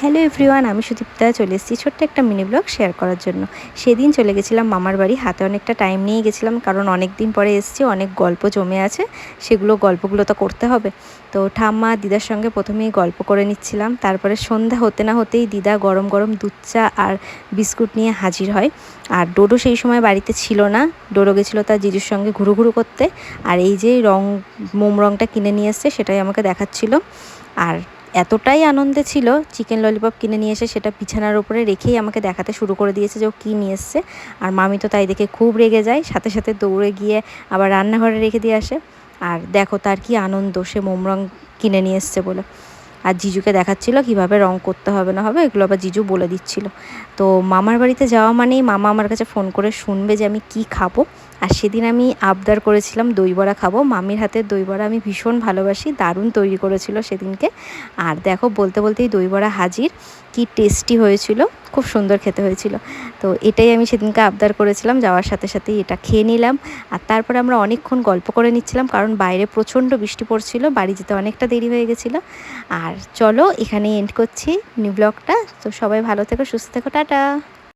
Hello everyone, আমি সুদীপ্তা চলে এসেছি ছোট্ট একটা মিনি ব্লগ শেয়ার করার জন্য। সেদিন চলে গেছিলাম মামার বাড়ি, হাতে অনেকটা টাইম নিয়ে গেছিলাম কারণ অনেক দিন পরে এসেছি, অনেক গল্প জমে আছে, গল্পগুলো তো করতে হবে। তো ঠাম্মা দিদার সঙ্গে প্রথমেই গল্প করে নিচ্ছিলাম, তারপরে সন্ধ্যা হতে না হতেই দিদা গরম গরম দুধ চা আর বিস্কুট নিয়ে হাজির হয়। আর ডোডো সেই সময় বাড়িতে ছিল না, ডোডো গেছিলো তার জিজুর সঙ্গে ঘুরু করতে। আর এই যে মোম রঙটা কিনে নিয়ে এসছে সেটাই আমাকে দেখাচ্ছিল। আর এতটাই আনন্দে ছিল, চিকেন ললিপপ কিনে নিয়ে এসে সেটা বিছানার উপরে রেখেই আমাকে দেখাতে শুরু করে দিয়েছে যে ও কী নিয়ে এসছে। আর মামি তো তাই দেখে খুব রেগে যায়, সাথে সাথে দৌড়ে গিয়ে আবার রান্নাঘরে রেখে দিয়ে আসে। আর দেখো তার কি আনন্দ, সে মোম রং কিনে নিয়ে এসছে বলে। আর জিজুকে দেখাচ্ছিল কীভাবে রং করতে হবে না হবে, এগুলো আবার জিজু বলে দিচ্ছিল। তো মামার বাড়িতে যাওয়া মানেই মামা আমার কাছে ফোন করে শুনবে যে আমি কি খাবো। আর সেদিন আমি আবদার করেছিলাম দই বড়া খাবো, মামির হাতের দই বড়া আমি ভীষণ ভালোবাসি, দারুণ তৈরি করেছিল সেদিনকে। আর দেখো বলতে বলতেই দই বড়া হাজির, কি টেস্টি হয়েছিল, খুব সুন্দর খেতে হয়েছিল। তো এটাই আমি সেদিনকে আবদার করেছিলাম, যাওয়ার সাথে সাথেই এটা খেয়ে নিলাম। আর তারপরে আমরা অনেকক্ষণ গল্প করে নিচ্ছিলাম কারণ বাইরে প্রচণ্ড বৃষ্টি পড়ছিল, বাড়ি যেতে অনেকটা দেরি হয়ে গেছিলো। আর চলো এখানেই এন্ড করছি মিনি ব্লগটা। তো সবাই ভালো থেকো, সুস্থ থেকো, টাটা।